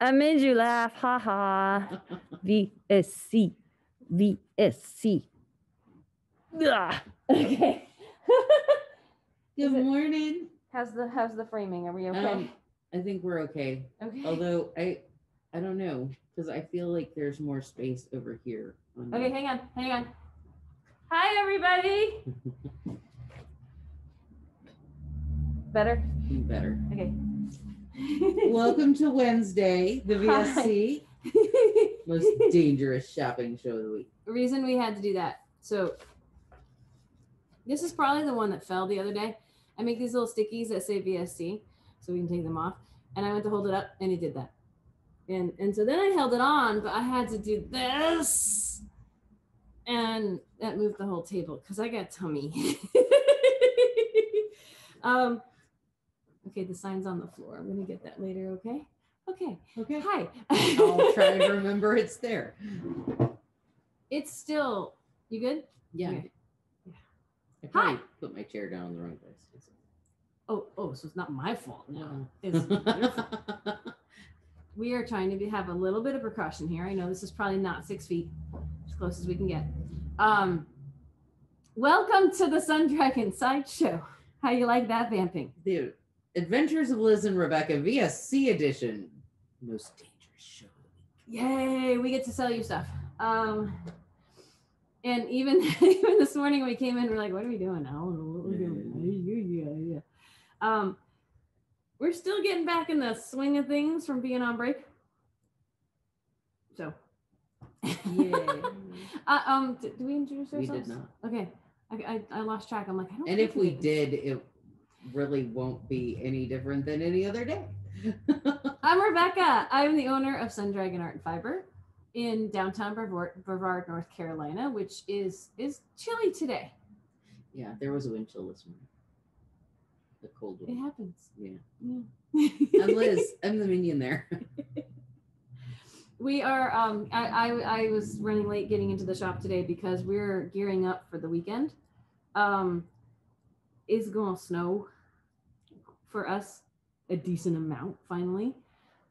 I made you laugh, haha. VSC, VSC. Ugh. Okay. Good morning. How's the framing? Are we okay? I think we're okay. Okay. Although I don't know, because I feel like there's more space over here. Okay, hang on. Hi, everybody. Better? Better. Okay. Welcome to Wednesday, the VSC. Most dangerous shopping show of the week. The reason we had to do that. So this is probably the one that fell the other day. I make these little stickies that say VSC so we can take them off. And I went to hold it up and it did that. And so then I held it on, but I had to do this. And that moved the whole table because I got tummy. Okay, the sign's on the floor. I'm gonna get that later, okay? Okay. Hi. I'll try to remember it's there. It's still, you good? Yeah. Okay. I probably put my chair down in the wrong place. Oh, so it's not my fault now. It's beautiful. We are trying to have a little bit of precaution here. I know this is probably not 6 feet, as close as we can get. Welcome to the Sun Dragon Sideshow. How you like that vamping? The Adventures of Liz and Rebecca VSC edition. Most dangerous show of the week. Yay, we get to sell you stuff. And even this morning when we came in, we're like, what are we doing? I don't know what we're doing. Yeah. We're still getting back in the swing of things from being on break. So, yeah. Did we introduce ourselves? We did not. Okay. I lost track. I'm like, I don't. And if we did, it really won't be any different than any other day. I'm Rebecca. I'm the owner of Sun Dragon Art and Fiber in downtown Brevard, North Carolina, which is chilly today. Yeah, there was a wind chill this morning. The cold one. It happens. Yeah. I'm Liz. I'm the minion there. We are. I was running late getting into the shop today because we're gearing up for the weekend. It's gonna snow for us a decent amount finally.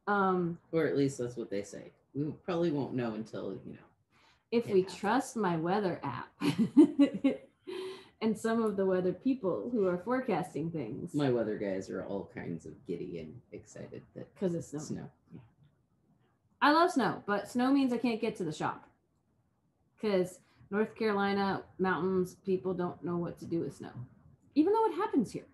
Or at least that's what they say. We probably won't know until, if we trust my weather app and some of the weather people who are forecasting things. My weather guys are all kinds of giddy and excited that because it's snow. Yeah. I love snow, but snow means I can't get to the shop because North Carolina mountains people don't know what to do with snow, even though it happens here.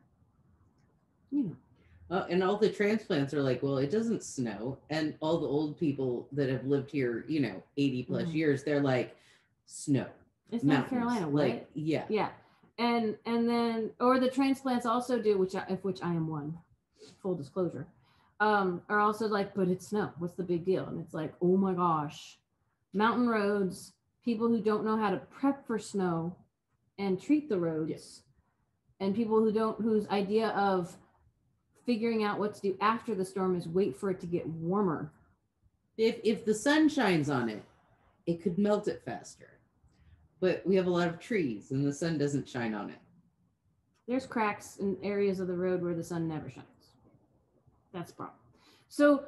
And all the transplants are like, well, it doesn't snow. And all the old people that have lived here, 80 plus years, they're like, snow. It's North Carolina, right? Like, yeah. Yeah. And then, or the transplants also do, which I am one, full disclosure, are also like, but it's snow. What's the big deal? And it's like, oh my gosh, mountain roads, people who don't know how to prep for snow and treat the roads, yes. And people whose idea of figuring out what to do after the storm is wait for it to get warmer. If the sun shines on it, it could melt it faster. But we have a lot of trees and the sun doesn't shine on it. There's cracks in areas of the road where the sun never shines. That's the problem. So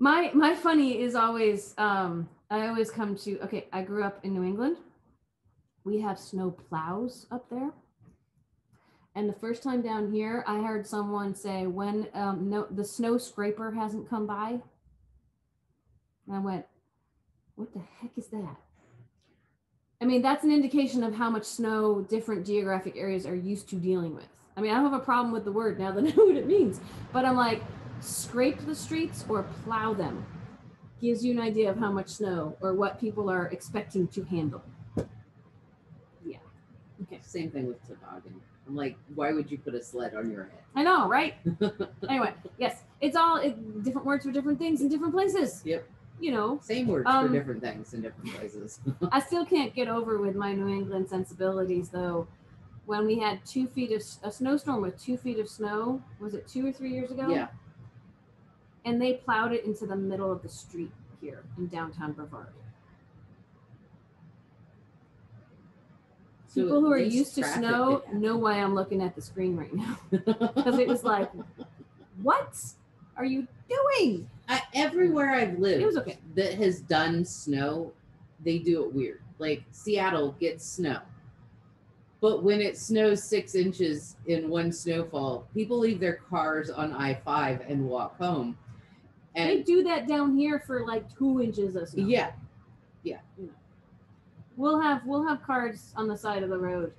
my funny is always, I always come to, okay, I grew up in New England. We have snow plows up there. And the first time down here, I heard someone say, when the snow scraper hasn't come by. And I went, what the heck is that? I mean, that's an indication of how much snow different geographic areas are used to dealing with. I mean, I don't have a problem with the word now that I know what it means. But I'm like, scrape the streets or plow them gives you an idea of how much snow or what people are expecting to handle. Yeah. Okay. Same thing with toboggan. I'm like, why would you put a sled on your head? I know, right? Anyway, yes, it's all different words for different things in different places. Yep. Same words for different things in different places. I still can't get over with my New England sensibilities, though. When we had 2 feet of a snowstorm with 2 feet of snow, was it 2 or 3 years ago? Yeah. And they plowed it into the middle of the street here in downtown Brevard. People who are used to snow know why I'm looking at the screen right now. Because it was like, what are you doing? Everywhere I've lived, It was okay. that has done snow, they do it weird. Like Seattle gets snow, but when it snows 6 inches in one snowfall, people leave their cars on I-5 and walk home. And they do that down here for like 2 inches of snow. Yeah. You know. We'll have cars on the side of the road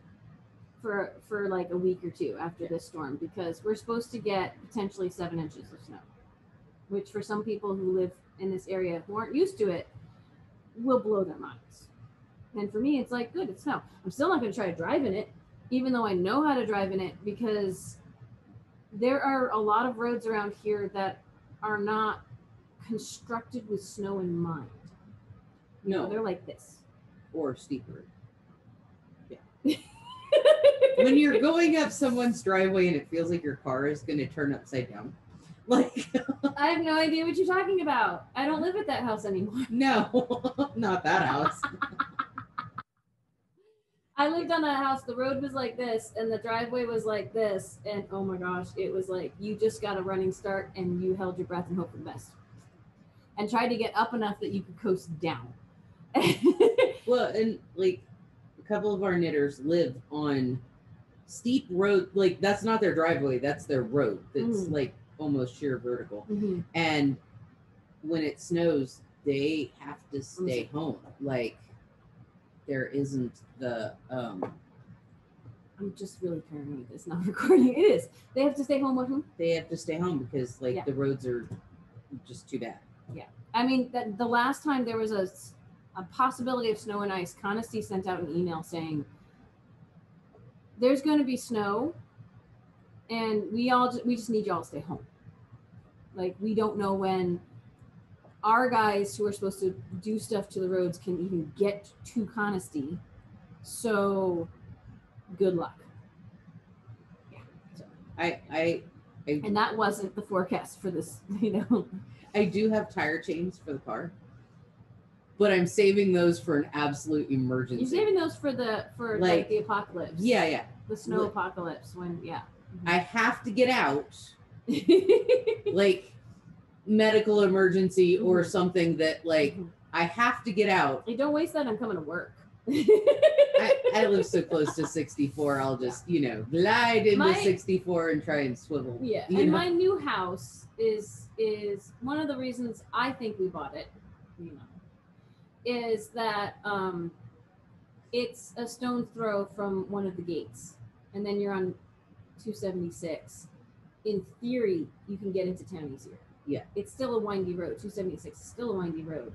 for like a week or two after this storm, because we're supposed to get potentially 7 inches of snow, which for some people who live in this area who aren't used to it will blow their minds. And for me, it's like, good, it's snow. I'm still not going to try to drive in it, even though I know how to drive in it, because there are a lot of roads around here that are not constructed with snow in mind. No, they're like this. Or steeper. Yeah. When you're going up someone's driveway and it feels like your car is going to turn upside down. Like, I have no idea what you're talking about. I don't live at that house anymore. No, not that house. I lived on that house. The road was like this, and the driveway was like this, and oh my gosh, it was like you just got a running start, and you held your breath and hoped for the best, and tried to get up enough that you could coast down. Well, and like a couple of our knitters live on steep road. Like that's not their driveway; that's their road. That's like almost sheer vertical. And when it snows, they have to stay home. Like there isn't the I'm just really paranoid it's not recording. It is. They have to stay home with them. They have to stay home because like the roads are just too bad. Yeah. I mean, the last time there was a possibility of snow and ice, Conisty sent out an email saying there's going to be snow and we just need y'all to stay home. Like, we don't know when our guys who are supposed to do stuff to the roads can even get to Conisty. So good luck. Yeah. So I and that wasn't the forecast for this, you know. I do have tire chains for the car, but I'm saving those for an absolute emergency. You're saving those for like the apocalypse. Yeah. The snow apocalypse when I have to get out. Like medical emergency or something that like I have to get out. Hey, don't waste that on coming to work. I live so close to 64. I'll just, glide into 64 and try and swivel. Yeah. And my new house is one of the reasons I think we bought it, is that it's a stone's throw from one of the gates. And then you're on 276. In theory, you can get into town easier. Yeah. It's still a windy road. 276 is still a windy road,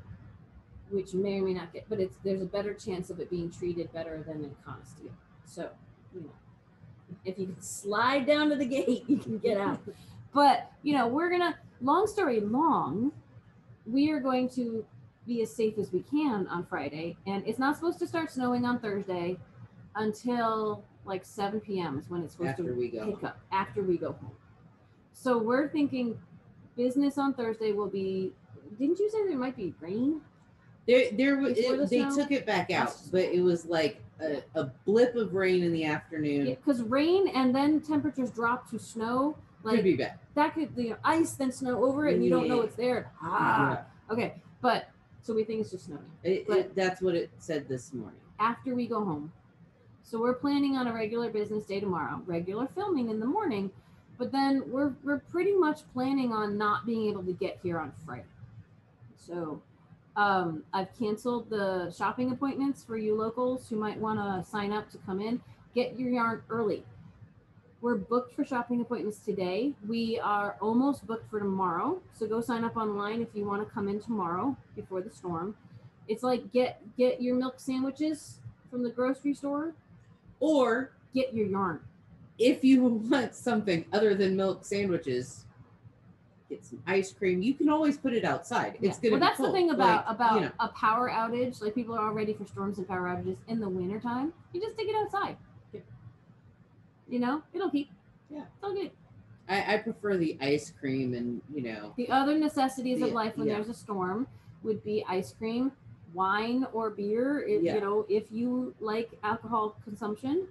which may or may not get, but there's a better chance of it being treated better than in Conisty. So, if you can slide down to the gate, you can get out. But, we're gonna, long story long, we are going to be as safe as we can on Friday. And it's not supposed to start snowing on Thursday until like 7 p.m. is when it's supposed to pick up after we go home. So we're thinking business on Thursday will be, didn't you say there might be rain? They took it back out, but it was like a blip of rain in the afternoon. Because rain and then temperatures drop to snow. Like, could be bad. That could, ice, then snow over it, and you don't know it's there. Okay, but so we think it's just snowing. That's what it said this morning. After we go home. So we're planning on a regular business day tomorrow, regular filming in the morning, but then we're pretty much planning on not being able to get here on Friday. So I've canceled the shopping appointments for you locals who might want to sign up to come in. Get your yarn early. We're booked for shopping appointments today. We are almost booked for tomorrow. So go sign up online if you want to come in tomorrow before the storm. It's like get your milk sandwiches from the grocery store. Or get your yarn. If you want something other than milk sandwiches, get some ice cream. You can always put it outside. It's gonna be that's cold. The thing about a power outage. Like, people are all ready for storms and power outages in the wintertime. You just take it outside. It'll keep. Yeah, it's all good. I prefer the ice cream and the other necessities of life when there's a storm would be ice cream, wine or beer, if you like alcohol consumption,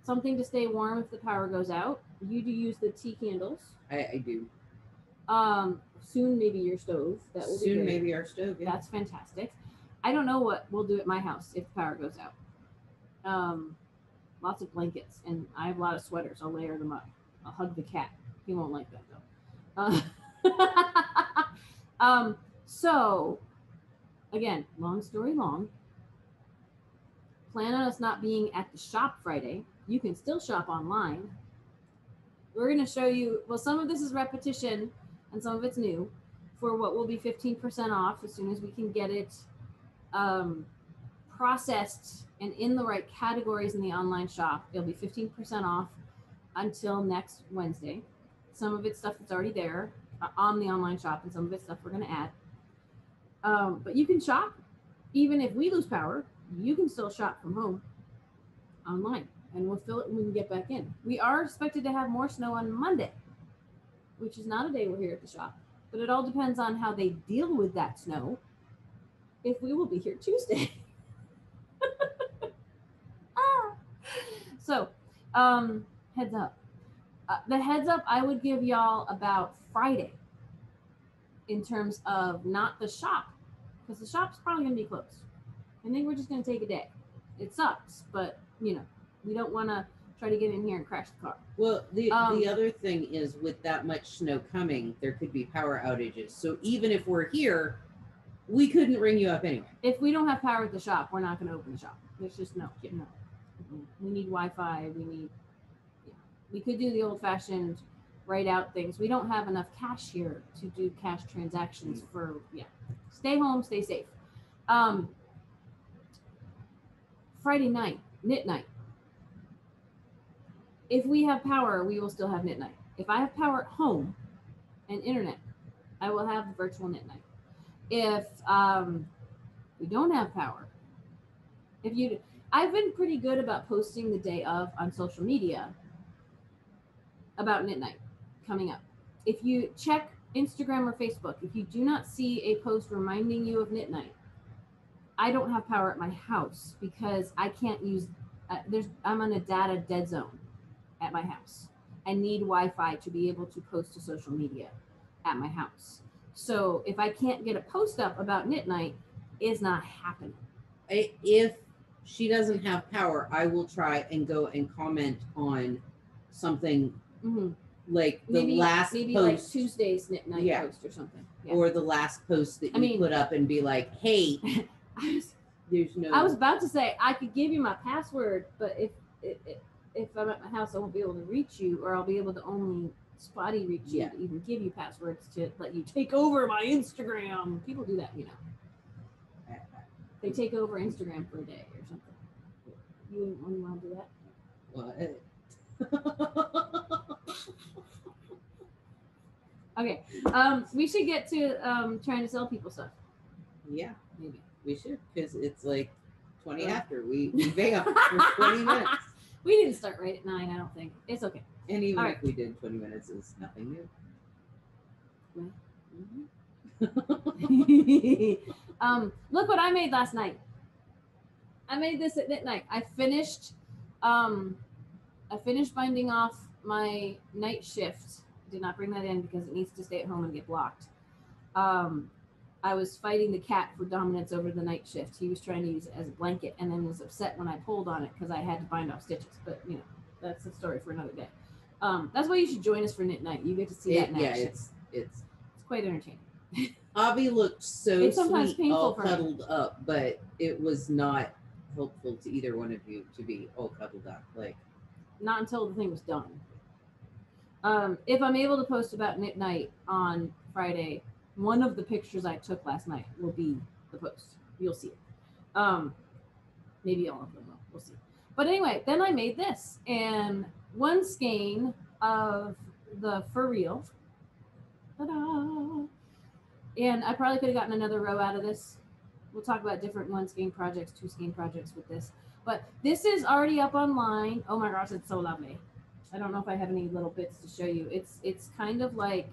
something to stay warm if the power goes out. You do use the tea candles. I do. Soon maybe your stove. That will be Soon great. maybe our stove. Yeah. That's fantastic. I don't know what we'll do at my house if the power goes out. Lots of blankets, and I have a lot of sweaters. I'll layer them up. I'll hug the cat. He won't like that though. So again, long story long. Plan on us not being at the shop Friday. You can still shop online. We're going to show you, well, some of this is repetition and some of it's new for what will be 15% off as soon as we can get it processed and in the right categories in the online shop. It'll be 15% off until next Wednesday. Some of it's stuff that's already there on the online shop, and some of it's stuff we're going to add. But you can shop even if we lose power. You can still shop from home online, and we'll fill it when we get back in. We are expected to have more snow on Monday, which is not a day we're here at the shop, but it all depends on how they deal with that snow. If we will be here Tuesday. So, heads up. The heads up I would give y'all about Friday in terms of not the shop, because the shop's probably going to be closed. I think we're just going to take a day. It sucks, but you know, we don't want to try to get in here and crash the car. Well, the other thing is, with that much snow coming, there could be power outages. So even if we're here, we couldn't ring you up anyway. If we don't have power at the shop, we're not going to open the shop. There's just no. We need Wi-Fi. We could do the old-fashioned write out things. We don't have enough cash here to do cash transactions for, stay home, stay safe. Friday night, knit night. If we have power, we will still have knit night. If I have power at home and internet, I will have the virtual knit night. If we don't have power, I've been pretty good about posting the day of on social media about knit night coming up. If you check Instagram or Facebook, if you do not see a post reminding you of knit night, I don't have power at my house because I can't use, I'm on a data dead zone at my house. I need Wi-Fi to be able to post to social media at my house. So if I can't get a post up about knit night, it's not happening. If she doesn't have power, I will try and go and comment on something like the last post. Maybe like Tuesday's knit night post or something. Yeah. Or the last post that you put up and be like, hey, I was about to say I could give you my password, but if I'm at my house, I won't be able to reach you, or I'll be able to only spotty reach you to even give you passwords to let you take over my Instagram. People do that, you know. They take over Instagram for a day or something. You want to do that? What? Okay. We should get to trying to sell people stuff. Yeah, maybe we should, because it's like 20 after. We vamp for 20 minutes. We didn't start right at 9. I don't think it's okay. And even if we did, 20 minutes is nothing new. Look what I made last night. I made this at knit night. I finished binding off my night shift. Did not bring that in because it needs to stay at home and get blocked. I was fighting the cat for dominance over the night shift. He was trying to use it as a blanket and then was upset when I pulled on it because I had to bind off stitches. But you know, that's a story for another day. That's why you should join us for knit night. You get to see that in action. Yeah, it's quite entertaining. Avi looked so it's sometimes sweet, painful all for cuddled up, but it was not helpful to either one of you to be all cuddled up. Like, not until the thing was done. If I'm able to post about knit night on Friday, one of the pictures I took last night will be the post. You'll see it. Maybe all of them will. We'll see. But anyway, then I made this, and one skein of the Furreal. Ta-da! And I probably could have gotten another row out of this. We'll talk about different one skein projects, 2 skein projects with this. But this is already up online. Oh my gosh, it's so lovely. I don't know if I have any little bits to show you. It's kind of like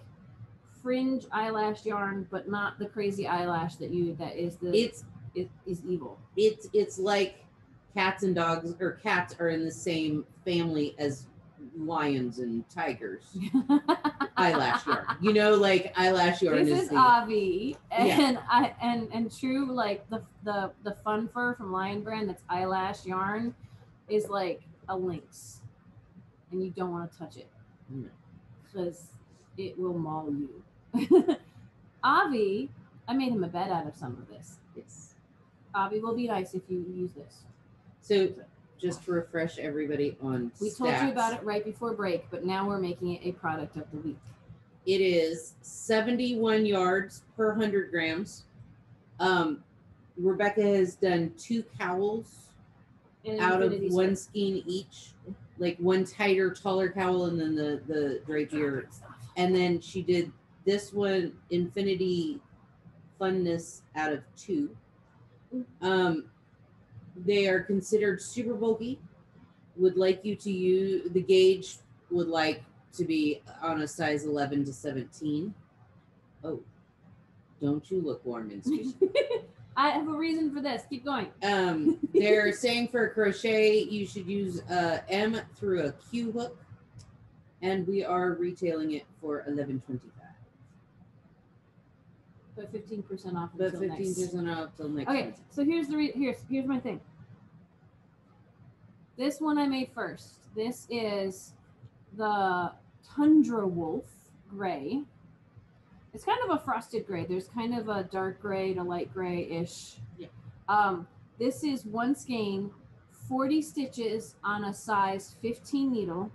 fringe eyelash yarn, but not the crazy eyelash that is evil. It's like cats and dogs, or cats are in the same family as lions and tigers. Eyelash yarn, you know, like eyelash yarn. This is Avi, and and true, like the fun fur from Lion Brand, that's eyelash yarn, is like a lynx, and you don't want to touch it because it will maul you. Avi, I made him a bed out of some of this. Yes. Avi will be nice if you use this. So just to refresh everybody on we stats, told you about it right before break, but now we're making it a product of the week. It is 71 yards per 100 grams. Rebecca has done 2 cowls out of one skein each, like one tighter, taller cowl, and then the drapier. And then she did this one, Infinity Funness, out of 2. They are considered super bulky. Would like you to use the gauge. Would like to be on a size 11 to 17. Oh, don't you look warm and squishy. I have a reason for this. Keep going. They're saying for a crochet, you should use a M through a Q hook, and we are retailing it for $11.25. But 15% off. But 15% off till next. Okay, so here's the here's my thing. This one I made first. This is the Tundra Wolf gray. It's kind of a frosted gray. There's kind of a dark gray to light gray-ish. Yeah. This is one skein, 40 stitches on a size 15 needle.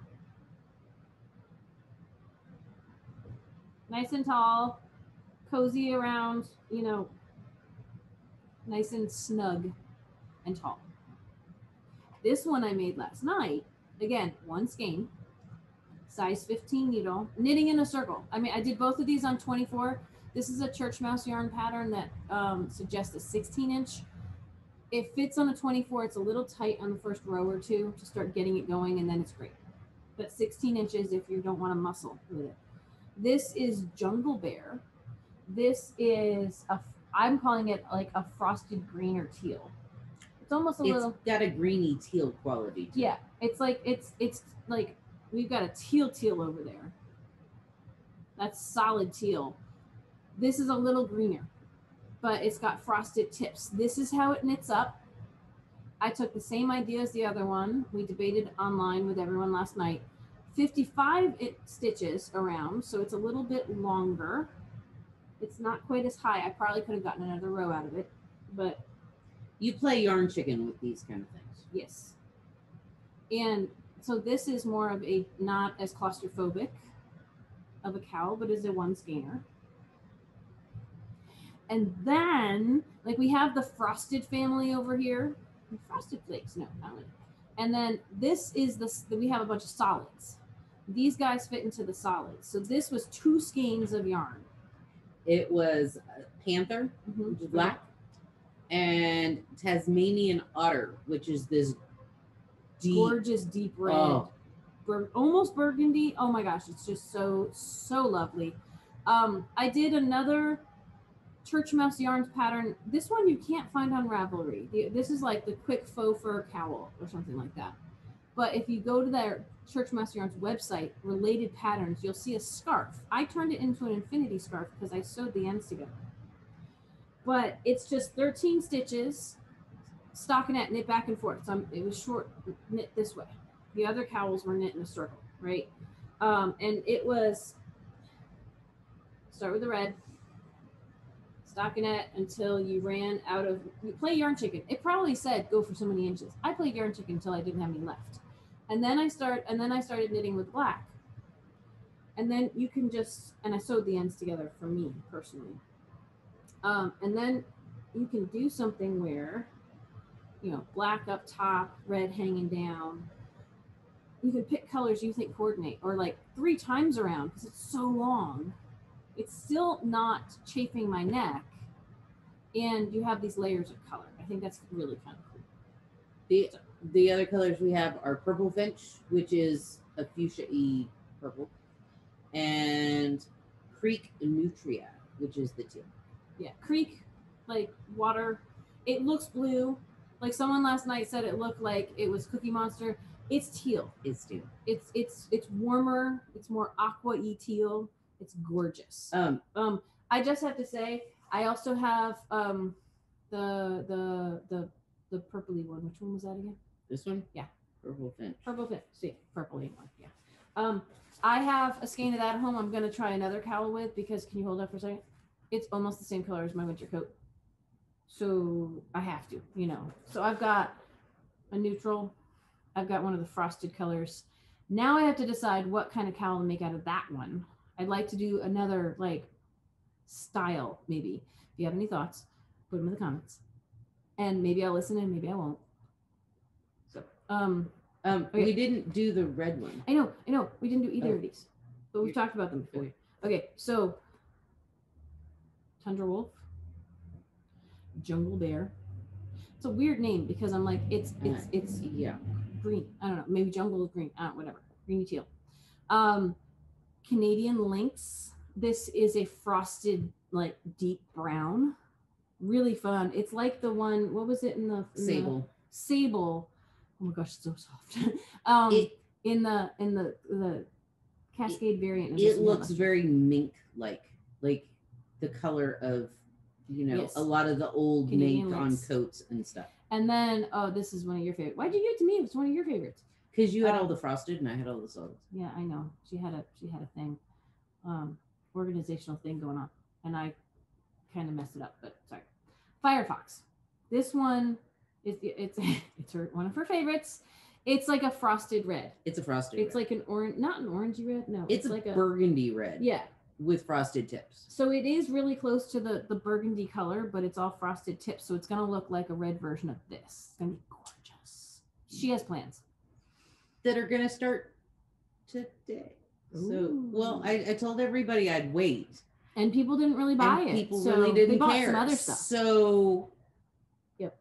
Nice and tall, cozy around, you know, nice and snug and tall. This one I made last night. Again, one skein, size 15 needle, knitting in a circle. I mean, I did both of these on 24. This is a church mouse yarn pattern that suggests a 16-inch. It fits on a 24. It's a little tight on the first row or two to start getting it going, and then it's great. But 16 inches if you don't want to muscle with it. This is Jungle Bear. This is I'm calling it like a frosted green or teal. It's almost little. It's got a greeny teal quality to it. It's like it's like we've got a teal over there. That's solid teal. This is a little greener, but it's got frosted tips. This is how it knits up. I took the same idea as the other one. We debated online with everyone last night. 55 stitches around, so it's a little bit longer. It's not quite as high. I probably could have gotten another row out of it, but you play yarn chicken with these kind of things. Yes. And so this is more of a not as claustrophobic of a cowl, but is a one skeiner. And then, like, we have the frosted family over here. Frosted flakes, no, not really. And then this is we have a bunch of solids. These guys fit into the solids. So this was 2 skeins of yarn. It was Panther, which is black, and Tasmanian Otter, which is this gorgeous deep red, almost burgundy. Oh my gosh, it's just so lovely. I did another church mouse yarns pattern. This one you can't find on Ravelry. This is like the quick faux fur cowl or something like that. But if you go to their Church Mouse Yarns website, related patterns, you'll see a scarf. I turned it into an infinity scarf because I sewed the ends together. But it's just 13 stitches, stockinette, knit back and forth. So it was short knit this way. The other cowls were knit in a circle, right? And it was, start with the red, stockinette until you ran out of, you play yarn chicken. It probably said go for so many inches. I played yarn chicken until I didn't have any left. And then I started knitting with black. And then you can just, and I sewed the ends together for me personally. And then you can do something where, you know, black up top, red hanging down. You can pick colors you think coordinate, or like 3 times around because it's so long. It's still not chafing my neck. And you have these layers of color. I think that's really kind of cool. The other colors we have are Purple Finch, which is a fuchsia-y purple, and Creek Nutria, which is the teal. Yeah, creek, like water. It looks blue. Like someone last night said it looked like it was Cookie Monster. It's teal. It's teal. It's warmer. It's more aqua-y teal. It's gorgeous. I just have to say, I also have the purpley one. Which one was that again? This one? Yeah. Purple Finch. Purple Finch. See, purpley one. Yeah. I have a skein of that at home. I'm gonna try another cowl with because can you hold up for a second? It's almost the same color as my winter coat. So I have to, you know. So I've got a neutral. I've got one of the frosted colors. Now I have to decide what kind of cowl to make out of that one. I'd like to do another like style, maybe. If you have any thoughts, put them in the comments. And maybe I'll listen and maybe I won't. So, okay. We didn't do the red one. I know. We didn't do either of these. But we've talked about them before. Okay, so Tundra Wolf. Jungle Bear. It's a weird name because I'm like, it's yeah, green. I don't know. Maybe jungle is green. Whatever. Greeny teal. Canadian Lynx. This is a frosted, like deep brown. Really fun. It's like the one, what was it in the Sable. Sable. Oh my gosh, it's so soft. In the Cascade variant. It looks very mink like the color of, you know, yes, a lot of the old Canadian mink on coats and stuff. And then, oh, this is one of your favorites. Why'd you give it to me? It's one of your favorites. Because you had all the frosted and I had all the solids. Yeah, I know. She had a thing, organizational thing going on, and I kind of messed it up. But sorry. Firefox. This one is it's one of her favorites. It's like a frosted red. It's a frosted. It's red. Like an orange, not an orangey red. No, it's like a burgundy red. Yeah. With frosted tips. So it is really close to the burgundy color, but it's all frosted tips. So it's going to look like a red version of this. It's going to be gorgeous. She has plans that are going to start today. Ooh. So, well, I told everybody I'd wait. And people didn't really buy it. People really didn't care. They bought some other stuff. So, yep.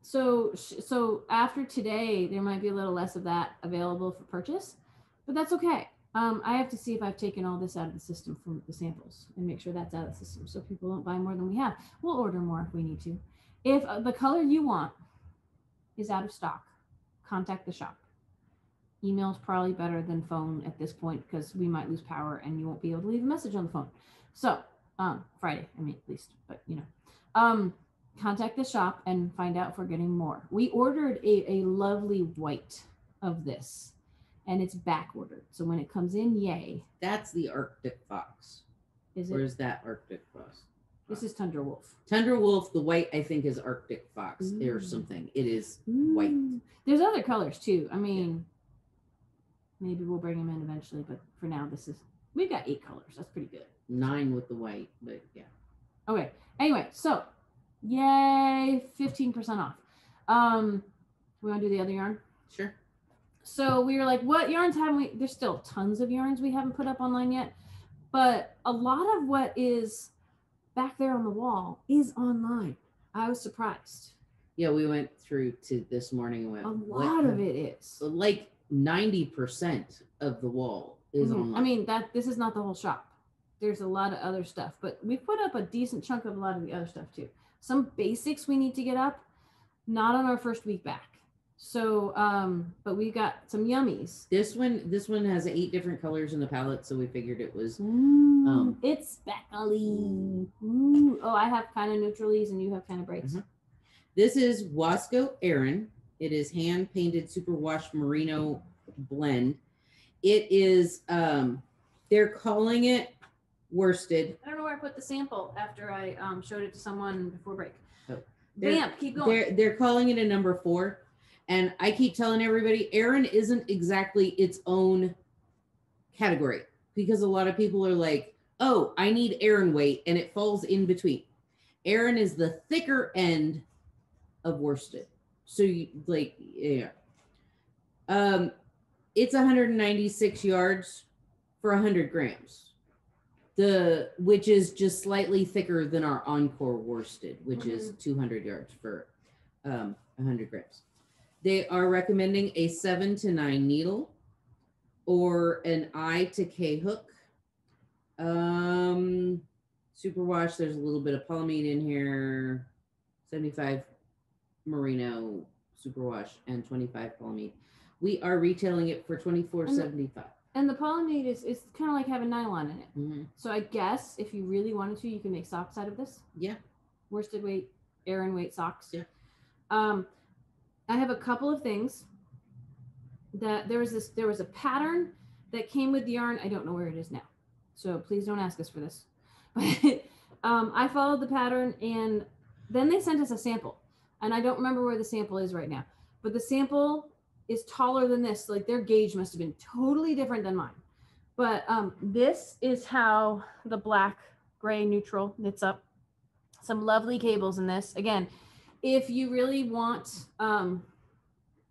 So after today, there might be a little less of that available for purchase, but that's okay. I have to see if I've taken all this out of the system from the samples and make sure that's out of the system so people don't buy more than we have. We'll order more if we need to. If the color you want is out of stock, contact the shop. Email is probably better than phone at this point because we might lose power and you won't be able to leave a message on the phone. So Friday, I mean, at least, but you know, contact the shop and find out if we're getting more. We ordered a lovely white of this. And it's back ordered. So when it comes in, yay. That's the Arctic Fox. Is it? Where's that Arctic Fox? This is Tundra Wolf. Tundra Wolf, the white, I think, is Arctic Fox or something. It is white. There's other colors too. I mean, maybe we'll bring them in eventually, but for now, we've got 8 colors. That's pretty good. 9 with the white, but yeah. Okay. Anyway, so yay, 15% off. We want to do the other yarn? Sure. So we were like, what yarns haven't we? There's still tons of yarns we haven't put up online yet, but a lot of what is back there on the wall is online. I was surprised. Yeah, we went through to this morning and went, a lot of it is. Like 90% of the wall is online. I mean, this is not the whole shop. There's a lot of other stuff, but we put up a decent chunk of a lot of the other stuff too. Some basics we need to get up, not on our first week back. So, but we got some yummies. This one has 8 different colors in the palette, so we figured it was. It's speckly. Ooh. Oh, I have kind of neutralies, and you have kind of brights. Mm-hmm. This is Huasco Aran. It is hand painted superwash merino blend. It is. They're calling it worsted. I don't know where I put the sample after I showed it to someone before break. Oh, Vamp, keep going. They're calling it a number 4. And I keep telling everybody, Aran isn't exactly its own category because a lot of people are like, oh, I need Aran weight, and it falls in between. Aran is the thicker end of worsted. So you like, yeah. It's 196 yards for 100 grams. Which is just slightly thicker than our Encore worsted, which is 200 yards for 100 grams. They are recommending a 7 to 9 needle or an I to K hook. Superwash, there's a little bit of polyamide in here. 75 merino superwash and 25 polyamide. We are retailing it for $24.75. And the polyamide is kind of like having nylon in it. Mm-hmm. So I guess if you really wanted to, you can make socks out of this. Yeah. Worsted weight, Aran weight socks. Yeah. I have a couple of things that there was a pattern that came with the yarn. I don't know where it is now, so please don't ask us for this. But I followed the pattern, and then they sent us a sample, and I don't remember where the sample is right now. But the sample is taller than this. Like their gauge must have been totally different than mine. But this is how the black, gray, neutral knits up. Some lovely cables in this. Again, if you really want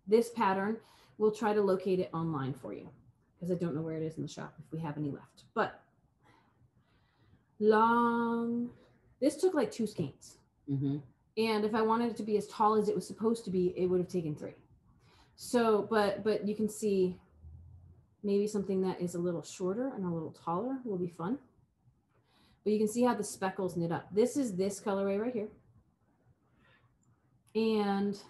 this pattern, we'll try to locate it online for you because I don't know where it is in the shop if we have any left. But long, this took like 2 skeins. Mm-hmm. And if I wanted it to be as tall as it was supposed to be, it would have taken 3. So, but you can see maybe something that is a little shorter and a little taller will be fun. But you can see how the speckles knit up. This is this colorway right here. And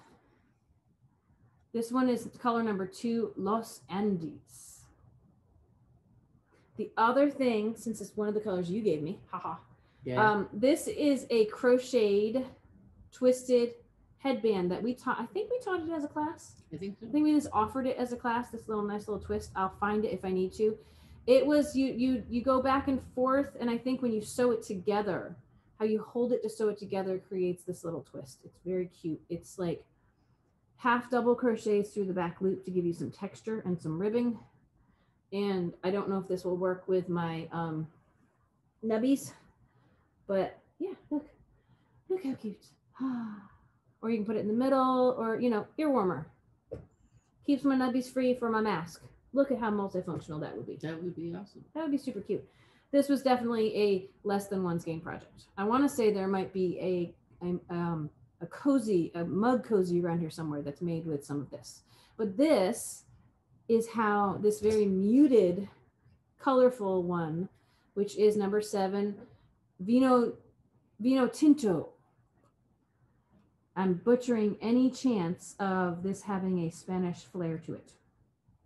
this one is color number 2, Los Andes. The other thing, since it's one of the colors you gave me, haha. Yeah. This is a crocheted, twisted headband that we taught. I think we taught it as a class. I think so. I think we just offered it as a class. This nice little twist. I'll find it if I need to. It was you go back and forth, and I think when you sew it together, how you hold it to sew it together creates this little twist. It's very cute. It's like half double crochets through the back loop to give you some texture and some ribbing. And I don't know if this will work with my nubbies, but yeah, look how cute. Or you can put it in the middle, or ear warmer. Keeps my nubbies free for my mask. Look at how multifunctional that would be. That would be awesome. That would be super cute. This was definitely a less than 1 skein project. I want to say there might be a cozy, a mug cozy around here somewhere that's made with some of this. But this is how this very muted, colorful one, which is number 7, Vino Tinto. I'm butchering any chance of this having a Spanish flair to it.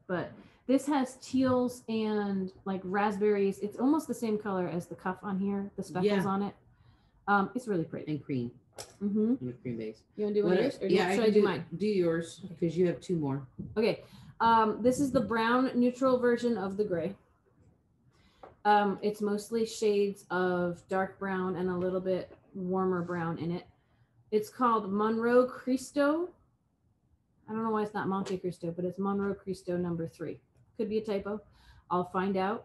But this has teals and like raspberries. It's almost the same color as the cuff on here, the speckles on it. It's really pretty. And cream. Mm-hmm. And a cream base. You want to do one of yours? Or yeah, should I do mine? Do yours, because you have 2 more. Okay. This is the brown neutral version of the gray. It's mostly shades of dark brown and a little bit warmer brown in it. It's called Monroe Cristo. I don't know why it's not Monte Cristo, but it's Monroe Cristo number 3. Could be a typo. I'll find out.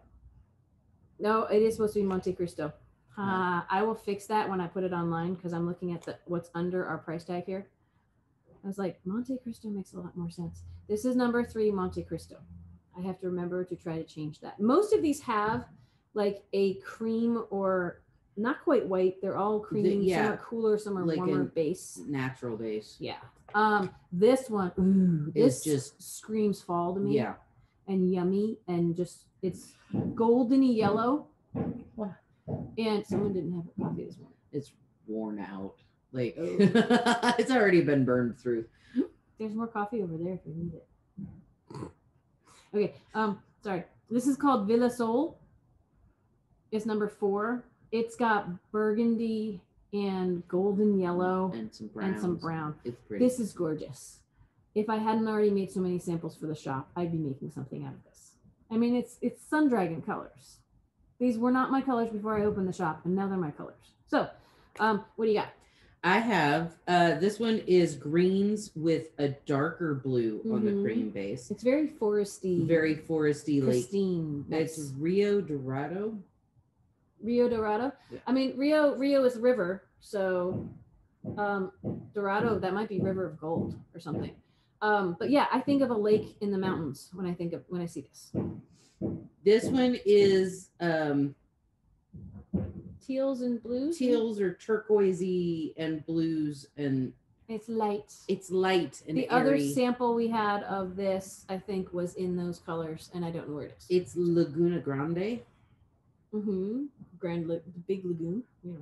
No, it is supposed to be Monte Cristo. I will fix that when I put it online because I'm looking at what's under our price tag here. I was like, Monte Cristo makes a lot more sense. This is number 3, Monte Cristo. I have to remember to try to change that. Most of these have like a cream or not quite white. They're all creamy. Some are cooler, some are like warmer base. Natural base. Yeah. This one, ooh, this just screams fall to me. Yeah. And yummy, and just it's goldeny yellow. Wow. And someone didn't have a coffee this morning. It's worn out. Like it's already been burned through. There's more coffee over there if you need it. Okay. Sorry. This is called Villa Sol. It's number 4. It's got burgundy and golden yellow and some brown. It's pretty. This is gorgeous. If I hadn't already made so many samples for the shop, I'd be making something out of this. I mean, it's Sun Dragon colors. These were not my colors before I opened the shop, and now they're my colors. So, what do you got? I have, this one is greens with a darker blue on the cream base. It's very foresty. Very foresty. Pristine. Like, it's Rio Dorado. Rio Dorado? Yeah. I mean, Rio is river, so Dorado, that might be River of Gold or something. But yeah, I think of a lake in the mountains when I see this. This one is teals and blues. Teals or turquoisey and blues, and it's light. It's light and the airy. Other sample we had of this, I think, was in those colors, and I don't know where it is. It's Laguna Grande. Big lagoon. Yeah.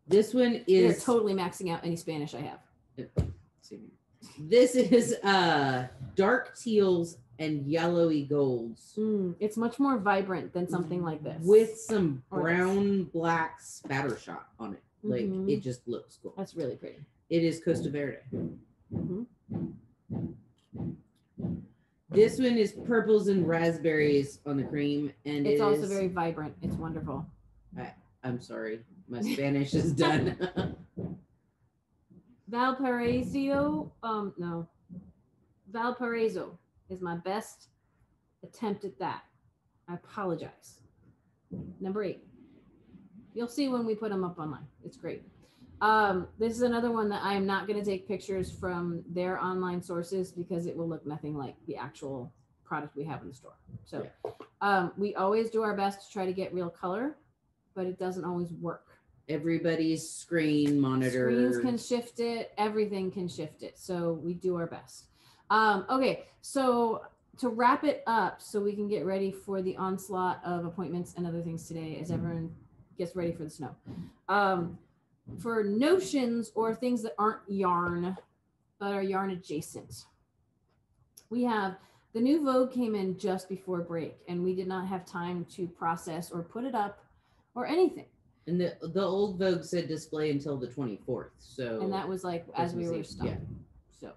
This one is They're totally maxing out any Spanish I have. This is dark teals and yellowy golds. It's much more vibrant than something like this. With some brown, black spatter shot on it. Like, it just looks cool. That's really pretty. It is Costa Verde. This one is purples and raspberries on the cream. And it's also very vibrant. It's wonderful. I'm sorry. My Spanish is done. Valparaiso. No. Valparaiso is my best attempt at that. I apologize. Number 8. You'll see when we put them up online. It's great. This is another one that I am not going to take pictures from their online sources because it will look nothing like the actual product we have in the store. So we always do our best to try to get real color, but it doesn't always work. Everybody's screen monitor. Screens can shift it. Everything can shift it. So we do our best. Okay, so to wrap it up so we can get ready for the onslaught of appointments and other things today as everyone gets ready for the snow. For notions or things that aren't yarn, but are yarn adjacent, we have the new Vogue came in just before break, and we did not have time to process or put it up or anything. And the old Vogue said display until the 24th. So and that was like as we were stopping. Yeah. So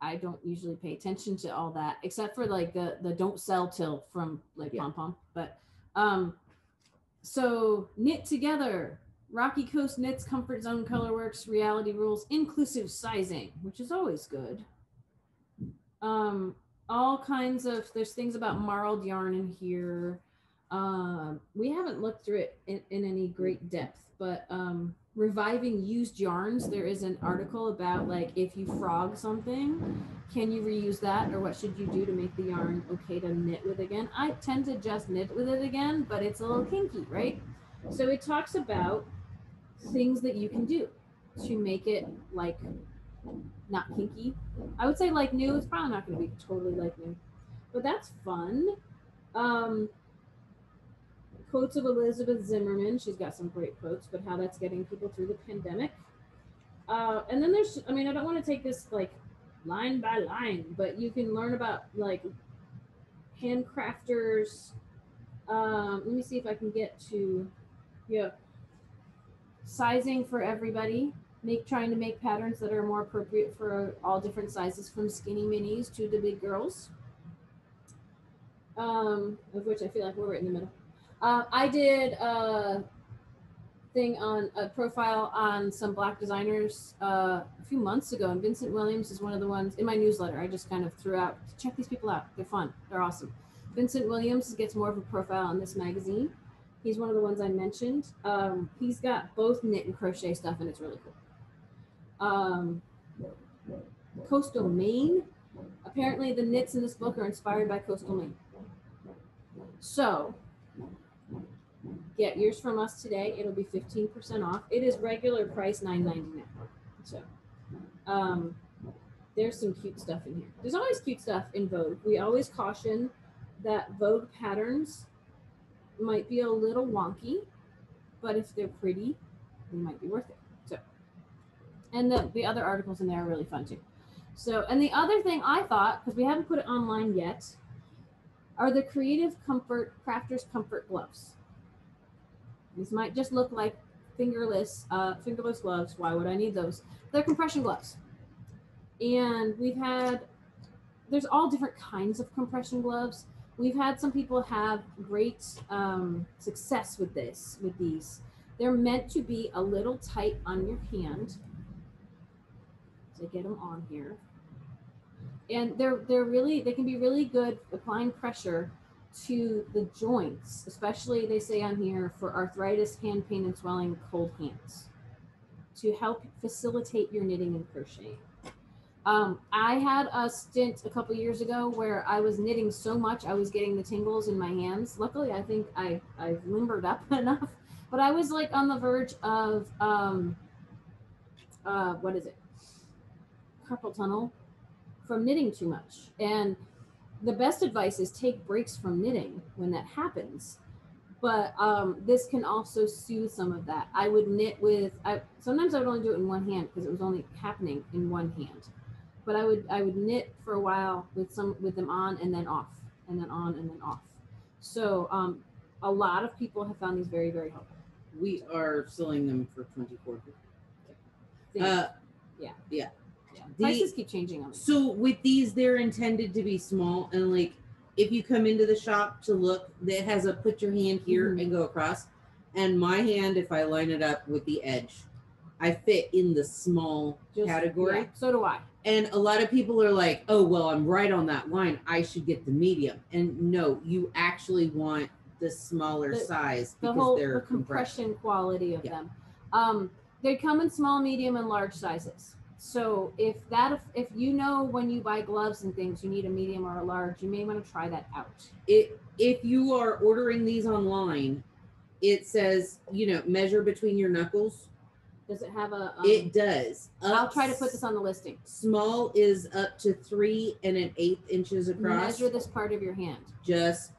I don't usually pay attention to all that except for like the don't sell till from like Pom Pom. But so knit together. Rocky Coast Knits, Comfort Zone Colorworks, Reality Rules, inclusive sizing, which is always good. All kinds of, there's things about marled yarn in here. We haven't looked through it in any great depth, but reviving used yarns, there is an article about like if you frog something, can you reuse that, or what should you do to make the yarn okay to knit with again? I tend to just knit with it again, but it's a little kinky, right? So it talks about things that you can do to make it like not kinky. I would say like new. It's probably not going to be totally like new, but that's fun. Quotes of Elizabeth Zimmerman. She's got some great quotes, but how that's getting people through the pandemic. And then there's, I mean, I don't want to take this like line by line, but you can learn about like handcrafters. Let me see if I can get to, sizing for everybody. Trying to make patterns that are more appropriate for all different sizes, from skinny minis to the big girls. Of which I feel like we're right in the middle. I did a thing on a profile on some Black designers a few months ago, and Vincent Williams is one of the ones in my newsletter. I just kind of threw out, check these people out. They're fun. They're awesome. Vincent Williams gets more of a profile on this magazine. He's one of the ones I mentioned. He's got both knit and crochet stuff, and it's really cool. Coastal Maine. Apparently the knits in this book are inspired by Coastal Maine. So get yours from us today. It'll be 15% off. It is regular price $9.99. So there's some cute stuff in here. There's always cute stuff in Vogue. We always caution that Vogue patterns might be a little wonky, but if they're pretty, they might be worth it. So, and the other articles in there are really fun too. So, and the other thing I thought, because we haven't put it online yet, are the Creative Comfort Crafters Comfort Gloves. These might just look like fingerless gloves. Why would I need those? They're compression gloves. And there's all different kinds of compression gloves. We've had some people have great success with these. They're meant to be a little tight on your hand. So get them on here. And they can be really good applying pressure to the joints, especially they say on here for arthritis, hand pain, and swelling, cold hands, to help facilitate your knitting and crocheting. I had a stint a couple years ago where I was knitting so much I was getting the tingles in my hands. Luckily, I think I've limbered up enough, but I was like on the verge of what is it? Carpal tunnel from knitting too much. And the best advice is take breaks from knitting when that happens. But this can also soothe some of that. I would knit with, sometimes I would only do it in one hand because it was only happening in one hand. But I would knit for a while with them on and then off, and then on and then off. So a lot of people have found these very, very helpful. We are selling them for $24. Yeah. Prices keep changing on them. So with these, they're intended to be small, and like if you come into the shop to look, it has a put your hand here and go across. And my hand, if I line it up with the edge, I fit in the small category. Yeah, so do I. And a lot of people are like, oh, well, I'm right on that line, I should get the medium. And no, you actually want the smaller size because the compression quality of them. They come in small, medium, and large sizes. So if you know when you buy gloves and things, you need a medium or a large, you may want to try that out. If you are ordering these online, it says, measure between your knuckles. Does it have a? It does. I'll try to put this on the listing. Small is up to 3 1/8 inches across. Measure this part of your hand. Just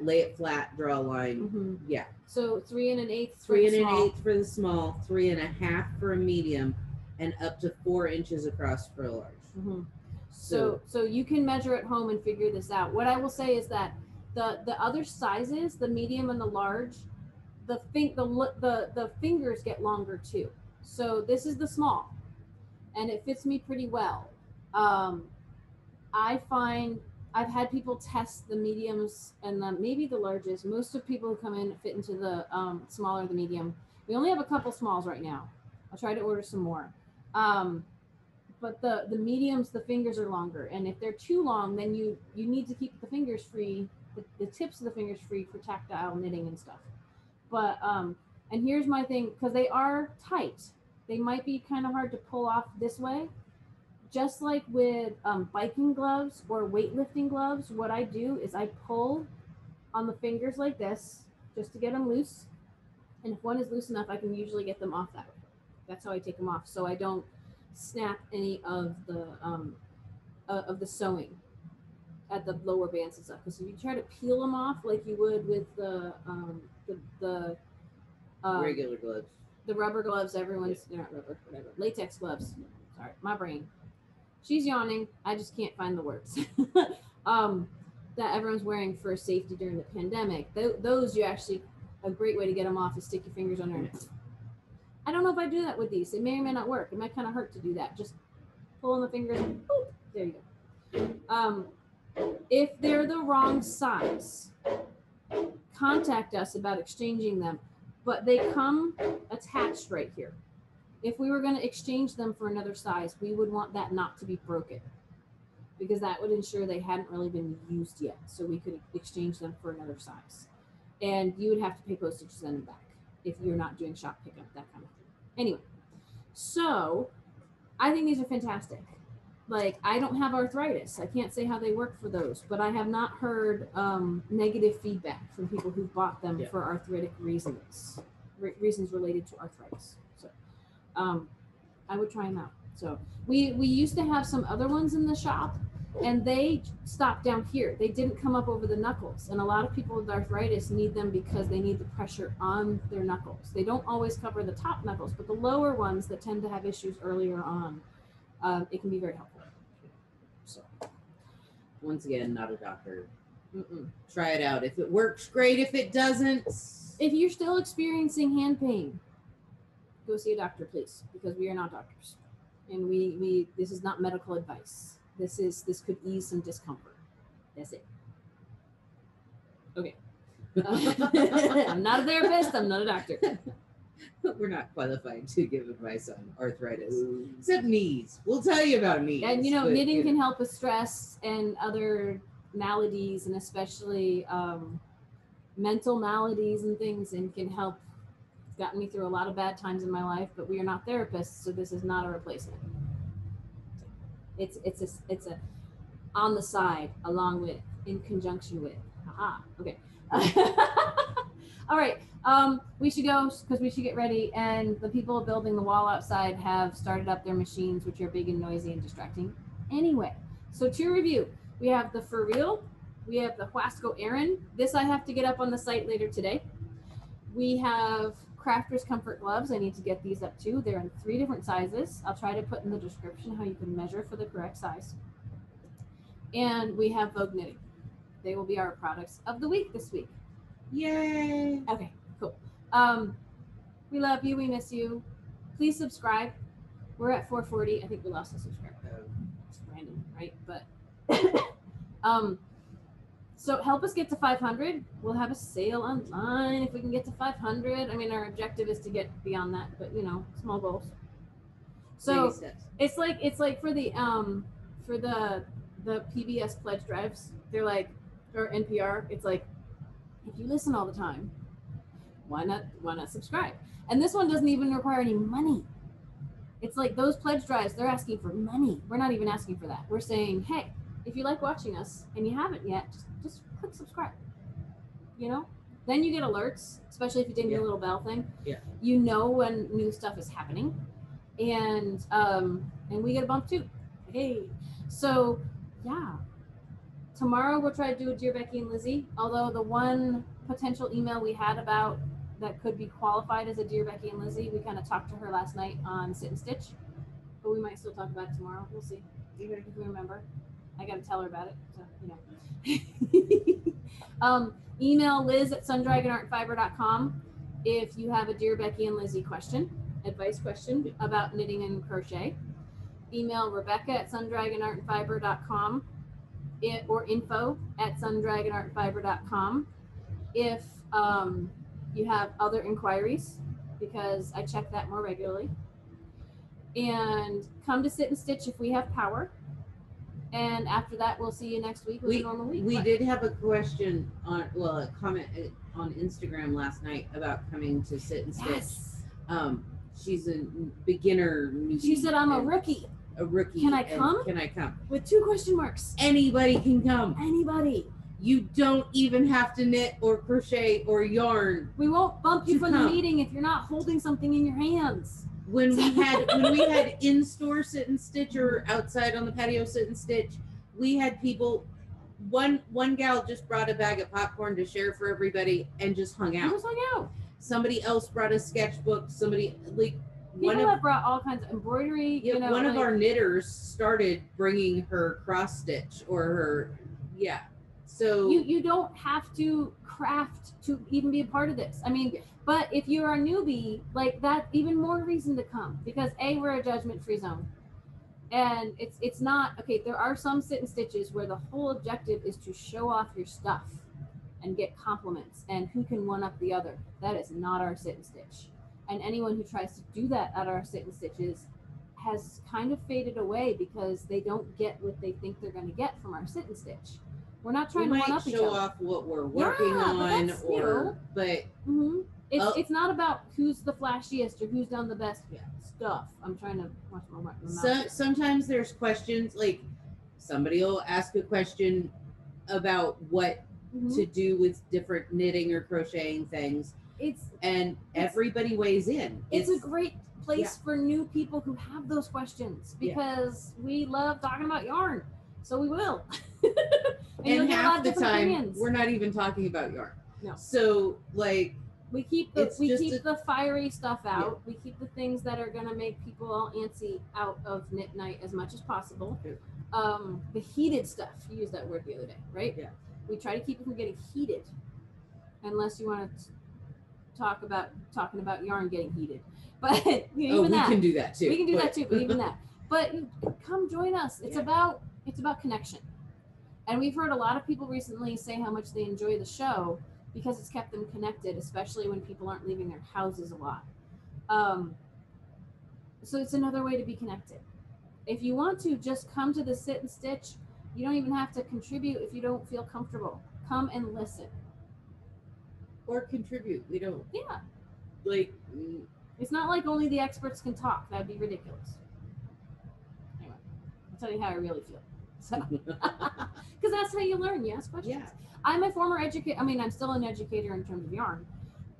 lay it flat, draw a line. Yeah. So 3 1/8. 3 1/8 for the small, 3 1/2 for a medium, and up to 4 inches across for a large. So you can measure at home and figure this out. What I will say is that the other sizes, the medium and the large, the fingers get longer too. So this is the small, and it fits me pretty well. I find I've had people test the mediums and maybe the larges. Most of people who come in fit into the small or the medium. We only have a couple smalls right now. I'll try to order some more. But the mediums, the fingers are longer, and if they're too long, then you need to keep the fingers free, the tips of the fingers free for tactile knitting and stuff. But and here's my thing, because they are tight, they might be kind of hard to pull off this way. Just like with biking gloves or weightlifting gloves, what I do is I pull on the fingers like this just to get them loose, and if one is loose enough, I can usually get them off that way. That's how I take them off, so I don't snap any of the sewing at the lower bands and stuff. Because if you try to peel them off like you would with the regular gloves, the rubber gloves, they're not rubber, whatever, latex gloves. Sorry, my brain. She's yawning. I just can't find the words. That everyone's wearing for safety during the pandemic. Those, you actually, a great way to get them off is stick your fingers under it. I don't know if I do that with these. It may or may not work. It might kind of hurt to do that. Just pull on the fingers. Boop, there you go. If they're the wrong size, contact us about exchanging them. But they come attached right here. If we were going to exchange them for another size, we would want that not to be broken, because that would ensure they hadn't really been used yet. So we could exchange them for another size. And you would have to pay postage to send them back if you're not doing shop pickup, that kind of thing. Anyway, so I think these are fantastic. Like, I don't have arthritis. I can't say how they work for those, but I have not heard negative feedback from people who bought them for arthritic reasons related to arthritis. So I would try them out. So we used to have some other ones in the shop, and they stopped down here. They didn't come up over the knuckles. And a lot of people with arthritis need them because they need the pressure on their knuckles. They don't always cover the top knuckles, but the lower ones that tend to have issues earlier on, it can be very helpful. So, once again, not a doctor. Try it out. If it works, great. If it doesn't, if you're still experiencing hand pain, go see a doctor, please, because we are not doctors, and we this is not medical advice. This could ease some discomfort. That's it. Okay. I'm not a therapist. I'm not a doctor. We're not qualified to give advice on arthritis, except knees. We'll tell you about knees. And knitting can help with stress and other maladies, and especially mental maladies and things, and can help. It's gotten me through a lot of bad times in my life, but we are not therapists, so this is not a replacement. It's a on the side, along with, in conjunction with. Aha. Okay. All right. We should go because we should get ready. And the people building the wall outside have started up their machines, which are big and noisy and distracting. Anyway, so to review, we have the Furreal, we have the Huasco Aran. This I have to get up on the site later today. We have Crafter's Comfort Gloves. I need to get these up too. They're in 3 different sizes. I'll try to put in the description how you can measure for the correct size. And we have Vogue Knitting. They will be our products of the week this week. Yay! Okay, cool. We love you. We miss you. Please subscribe. We're at 440. I think we lost a subscriber. It's random, right? But so help us get to 500. We'll have a sale online if we can get to 500. I mean, our objective is to get beyond that, but you know, small goals. So it's like for the PBS pledge drives, they're like, or NPR, it's like, if you listen all the time, why not subscribe? And this one doesn't even require any money. It's like those pledge drives, they're asking for money. We're not even asking for that. We're saying, hey, if you like watching us and you haven't yet, just click subscribe. You know? Then you get alerts, especially if you ding the little bell thing. Yeah. You know when new stuff is happening. And we get a bump too. Hey. So yeah. Tomorrow we'll try to do a Dear Becky and Lizzie. Although the one potential email we had about that could be qualified as a Dear Becky and Lizzie, we kind of talked to her last night on Sit and Stitch. But we might still talk about it tomorrow. We'll see. If we remember. I got to tell her about it. So, you know. Email Liz at sundragonartfiber.com if you have a Dear Becky and Lizzie question, advice question about knitting and crochet. Email Rebecca at sundragonartfiber.com or info at sundragonartfiber.com if you have other inquiries, because I check that more regularly. And come to Sit and Stitch if we have power. And after that, we'll see you next week with a normal week. We did have a question a comment on Instagram last night about coming to Sit and Stitch. Yes. She's a beginner newbie. She said, I'm a rookie. A rookie. Can I come? Can I come? With 2 question marks. Anybody can come. Anybody. You don't even have to knit or crochet or yarn. We won't bump you from the meeting if you're not holding something in your hands. When we had in-store Sit and Stitch or outside on the patio Sit and Stitch, we had people. One gal just brought a bag of popcorn to share for everybody and just hung out. Somebody else brought a sketchbook. Somebody people have brought all kinds of embroidery. Yeah, you know, one of our knitters started bringing her cross stitch or her So you don't have to craft to even be a part of this. I mean, but if you're a newbie, like that, even more reason to come, because we're a judgment-free zone. And it's not, okay, there are some Sit and Stitches where the whole objective is to show off your stuff and get compliments and who can one up the other. That is not our Sit and Stitch. And anyone who tries to do that at our Sit and Stitches has kind of faded away because they don't get what they think they're going to get from our Sit and Stitch. We're not trying to one up each other. We might show off what we're working on, it's not about who's the flashiest or who's done the best stuff. I'm trying to watch my mouth. Sometimes there's questions, like somebody will ask a question about what to do with different knitting or crocheting things. Everybody weighs in. It's a great place for new people who have those questions, because we love talking about yarn. So we will. and half the time we're not even talking about yarn. No. So we keep the fiery stuff out. We keep the things that are gonna make people all antsy out of knit night as much as possible. The heated stuff. You used that word the other day, right? Yeah. We try to keep it from getting heated, unless you want to talking about yarn getting heated. But we can do that too. We can do that too, but even that. But come join us. It's about connection. And we've heard a lot of people recently say how much they enjoy the show because it's kept them connected, especially when people aren't leaving their houses a lot. So it's another way to be connected. If you want to, just come to the Sit and Stitch. You don't even have to contribute if you don't feel comfortable. Come and listen. Or contribute. We don't. Yeah. It's not like only the experts can talk. That'd be ridiculous. Anyway, I'll tell you how I really feel. So, because that's how you learn. You ask questions. Yeah. I'm a former educator. I mean, I'm still an educator in terms of yarn,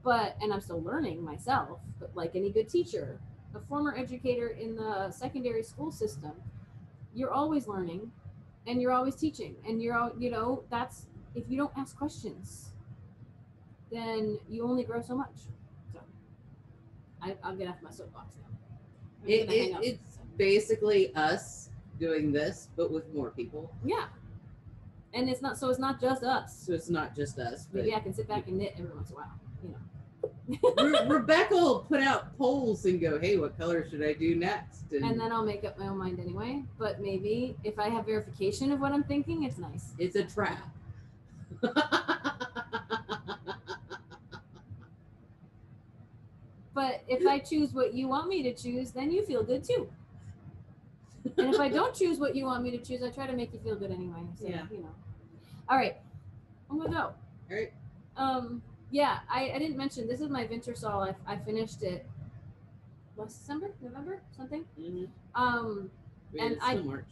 and I'm still learning myself. But like any good teacher, a former educator in the secondary school system, you're always learning, and you're always teaching, and that's if you don't ask questions, then you only grow so much. So I'll get off my soapbox now. It's basically us doing this, but with more people. Yeah. And it's not just us. So it's not just us. Maybe I can sit back and knit every once in a while, you know. Rebecca will put out polls and go, hey, what color should I do next? And then I'll make up my own mind anyway. But maybe if I have verification of what I'm thinking, it's nice. It's a trap. But if I choose what you want me to choose, then you feel good too. And if I don't choose what you want me to choose, I try to make you feel good anyway. So, yeah. You know. All right. I'm going to go. All right. Yeah, I didn't mention, this is my winter saw. I finished it last December, November, something. Mm-hmm. And March.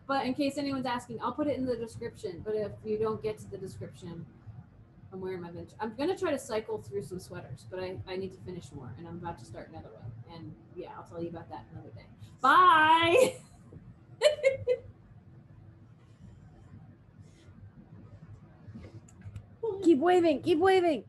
But in case anyone's asking, I'll put it in the description. But if you don't get to the description, I'm wearing my winter. I'm gonna try to cycle through some sweaters, but I need to finish more, and I'm about to start another one. And yeah, I'll tell you about that another day. Bye. Keep waving. Keep waving.